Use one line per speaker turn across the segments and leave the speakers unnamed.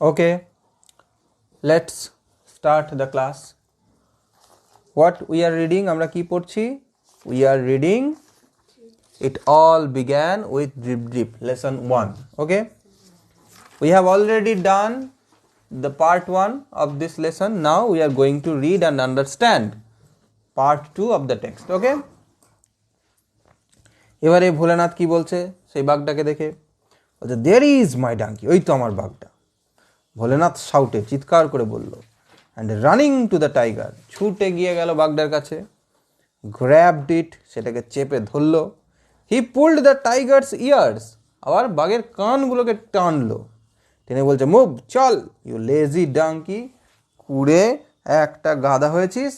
Okay, let's start the class. What we are reading, আমরা কি পড়ছি? We are reading It All Began with Drip Drip, lesson 1. Okay, we have already done the part 1 of this lesson. Now we are going to read and understand part 2 of the text. Okay, এবারে ভোলেনাথ কি বলছে সেই বাঘটাকে দেখে, বলছে there is my donkey, ওই তো আমার বাঘটা। ভোলেনাথ শাউটে চিৎকার করে বলল, and running to the tiger, ছুটে গিয়ে গেল বাঘটার কাছে, গ্র্যাবড ইট, সেটাকে চেপে ধরল, হি পুলড দ্য টাইগার্স ইয়ার্স, আবার বাঘের কানগুলোকে টানলো, টেনে বলছে মুভ, চল, ইউ লেজি ডাঙ্কি, কুড়ে একটা গাধা হয়েছিস,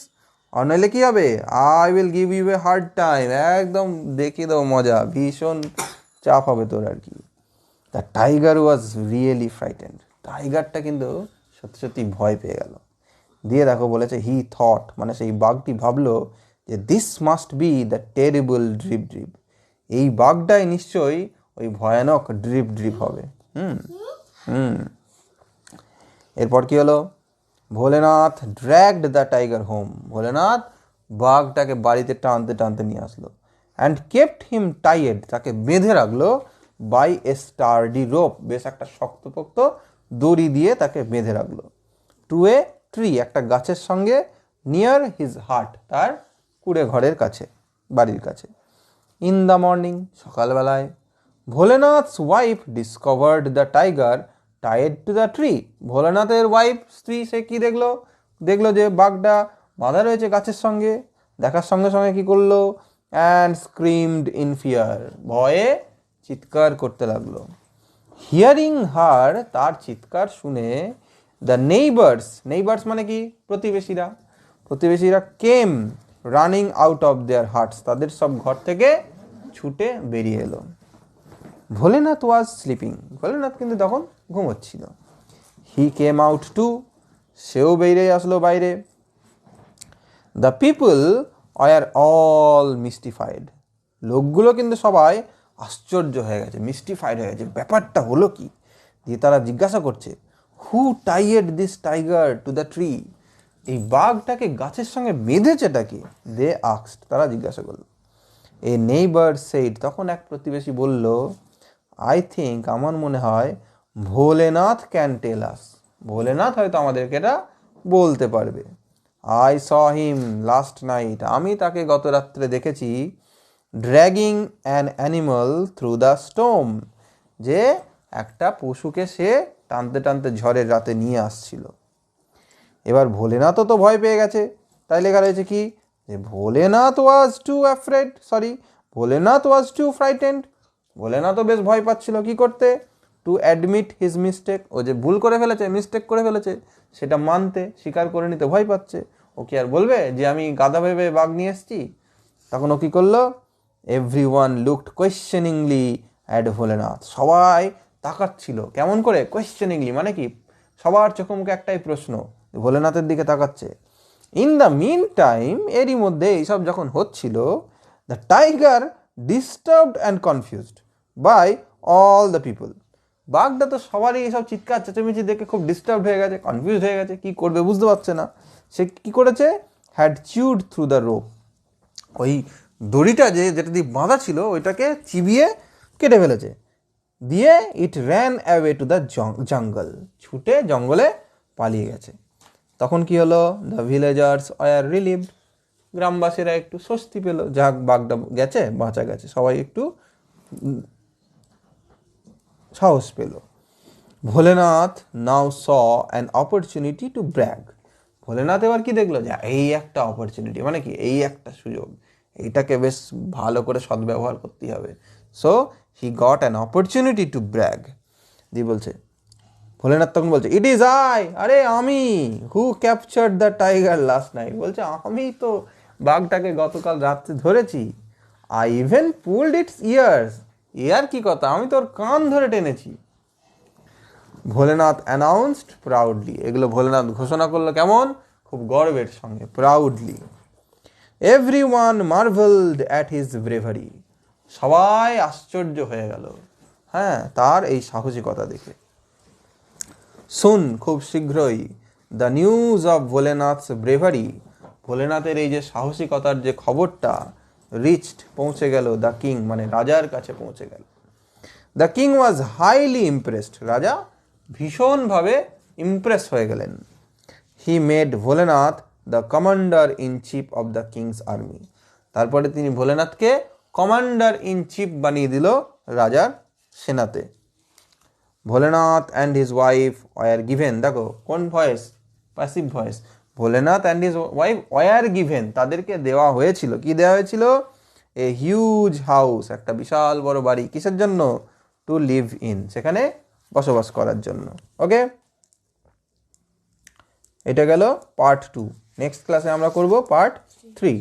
আর নইলে কী হবে, I will give you a hard time, একদম দেখিয়ে দেবো মজা, ভীষণ চাপ হবে তোর আর কি। The tiger was really frightened, টাইগারটা কিন্তু সত্যি সত্যি ভয় পেয়ে গেল। দিয়ে দেখো বলেছে হি থট, মানে সেই বাঘটি ভাবলো যে this must be the terrible drip drip, এই বাঘটাই নিশ্চয়ই ওই ভয়ানক ড্রিপ ড্রিপ হবে। এরপর কি হলো, Bholenath dragged the tiger home, Bholenath বাঘটাকে বাড়িতে টানতে টানতে নিয়ে আসলো, অ্যান্ড কেপ্ট হিম টাইয়েড, তাকে বেঁধে রাখলো, বাই এ স্টার্ডি রোপ, বেশ একটা শক্তপোক্ত দড়ি দিয়ে তাকে বেঁধে রাখলো, টু এ ট্রি, একটা গাছের সঙ্গে, নিয়ার হিজ হার্ট, তার কুড়ে ঘরের কাছে, বাড়ির কাছে। ইন দ্য মর্নিং, সকালবেলায়, Bholenath's wife discovered the tiger tied to the tree, ভোলেনাথের ওয়াইফ, স্ত্রী, সে কি দেখলো, দেখলো যে বাঘটা বাঁধা রয়েছে গাছের সঙ্গে, দেখার সঙ্গে সঙ্গে কি করলো, অ্যান্ড স্ক্রিমড ইন ফিয়ার, ভয়ে চিৎকার করতে লাগলো। হিয়ারিং হার, তার চিৎকার শুনে, দ্য নেইবার্স, নেইবার্স মানে কি, প্রতিবেশীরা, প্রতিবেশীরা, came running out of their hearts, তাদের সব ঘর থেকে ছুটে বেরিয়ে এলো। ভোলেনাথ ওয়াজ স্লিপিং, ভোলেনাথ কিন্তু তখন ঘুমোচ্ছিল। হি কেম আউট টু, সেও বেরিয়ে আসলো বাইরে। The people are all mystified, লোকগুলো কিন্তু সবাই আশ্চর্য হয়ে গেছে, মিস্টিফাইড হয়ে গেছে, ব্যাপারটা হলো কি। দিয়ে তারা জিজ্ঞাসা করছে, who tied this tiger to the tree, এই বাঘটাকে গাছের সঙ্গে বেঁধেছেটা কি, দে আস্কড, তারা জিজ্ঞাসা করলো। এ নেইবার সেইড, তখন এক প্রতিবেশী বলল, আই থিঙ্ক, আমার মনে হয়, ভোলেনাথ ক্যান টেল আস, ভোলেনাথ হয়তো আমাদেরকে এটা বলতে পারবে। I saw him last night, আমি তাকে গত রাত্রে দেখেছি, dragging an animal through the storm, যে একটা পশুকে সে টানতে টানতে ঝড়ের রাতে নিয়ে আসছিল। এবার ভোলেনাথও তো ভয় পেয়ে গেছে, তাই লেখা রয়েছে কি, যে ভোলেনাথ ওয়াজ টু অ্যাফ্রেড, সরি, ভোলেনাথ ওয়াজ টু ফ্রাইটেন্ড, ভোলেনাথও বেশ ভয় পাচ্ছিল, কি করতে, টু অ্যাডমিট হিজ মিস্টেক, ও যে ভুল করে ফেলেছে, মিস্টেক করে ফেলেছে, সেটা মানতে, স্বীকার করে নিতে ভয় পাচ্ছে। ও কি আর বলবে যে আমি গাধা ভেবে বাঘ নিয়ে এসেছি। তখন ও কী করলো, everyone looked questioningly at Bholenath, সবাই তাকাচ্ছিল, কেমন করে, কোয়েশ্চেনিংলি মানে কি, সবার চোখে মুখে একটাই প্রশ্ন, ভোলেনাথের দিকে তাকাচ্ছে। ইন দ্য মিন টাইম, এরই মধ্যে এইসব যখন হচ্ছিল, the tiger disturbed and confused by all the people, বাঘটা তো সবারই এইসব চিৎকার চেঁচামেচি দেখে খুব ডিস্টার্ব হয়ে গেছে, কনফিউজ হয়ে গেছে, কি করবে বুঝতে পারছে না। সে কি করেছে, had chewed through the rope, ওই দড়িটা যেটা দিয়ে বাঁধা ছিল ওইটাকে চিবিয়ে কেটে ফেলেছে। দিয়ে it ran away to the jungle, ছুটে জঙ্গলে পালিয়ে গেছে। তখন কি হলো, দ্য ভিলেজার্স আর রিলিভড, গ্রামবাসীরা একটু স্বস্তি পেল, যাক বাঘটা গেছে, বাঁচা গেছে, সবাই একটু সাহস পেল। Bholenath now saw an opportunity to brag, Bholenath এবার কি দেখলো, যে এই একটা অপরচুনিটি, মানে কি, এই একটা সুযোগ, এইটাকে বেশ ভালো করে সদ্ব্যবহার করতে হবে। So he got an opportunity to brag. দিয়ে বলছে, ভোলেনাথ তখন বলছে, ইট ইজ আই, আরে আমি, who captured the tiger last night, বলছে আমি তো বাঘটাকে গতকাল রাত্রে ধরেছি, I even pulled its ears, ইয়ার কি কথা, আমি তোর কান ধরে টেনেছি। ভোলেনাথ অ্যানাউন্সড প্রাউডলি, এগুলো ভোলেনাথ ঘোষণা করলো কেমন, খুব গর্বের সঙ্গে, proudly. Every one marvelled at his bravery, সবাই আশ্চর্য হয়ে গেল, হ্যাঁ, তার এই সাহসিকতা দেখে। সুন খুব শীঘ্রই, the news of Bholenath's bravery, ভোলেনাথের এই যে সাহসিকতার যে খবরটা রিচড পৌঁছে গেল, দ্য কিং মানে রাজার কাছে পৌঁছে গেল। The king was highly impressed, রাজা ভীষণভাবে ইমপ্রেস হয়ে গেলেন। He made Bholenath the commander in chief of the king's army, তারপরে তিনি ভোলেনাথকে কমান্ডার ইন চিফ বানিয়ে দিল রাজার সেনাতে। Bholenath and his wife were given, দেখো কোন voice, passive voice, Bholenath and his wife were given, তাদেরকে দেওয়া হয়েছিল, কি দেওয়া হয়েছিল, এ হিউজ হাউস, একটা বিশাল বড় বাড়ি, কিসের জন্য, টু লিভ ইন, সেখানে বসবাস করার জন্য। ওকে, এটা গেল পার্ট 2। নেক্সট ক্লাসে আমরা করব পার্ট 3।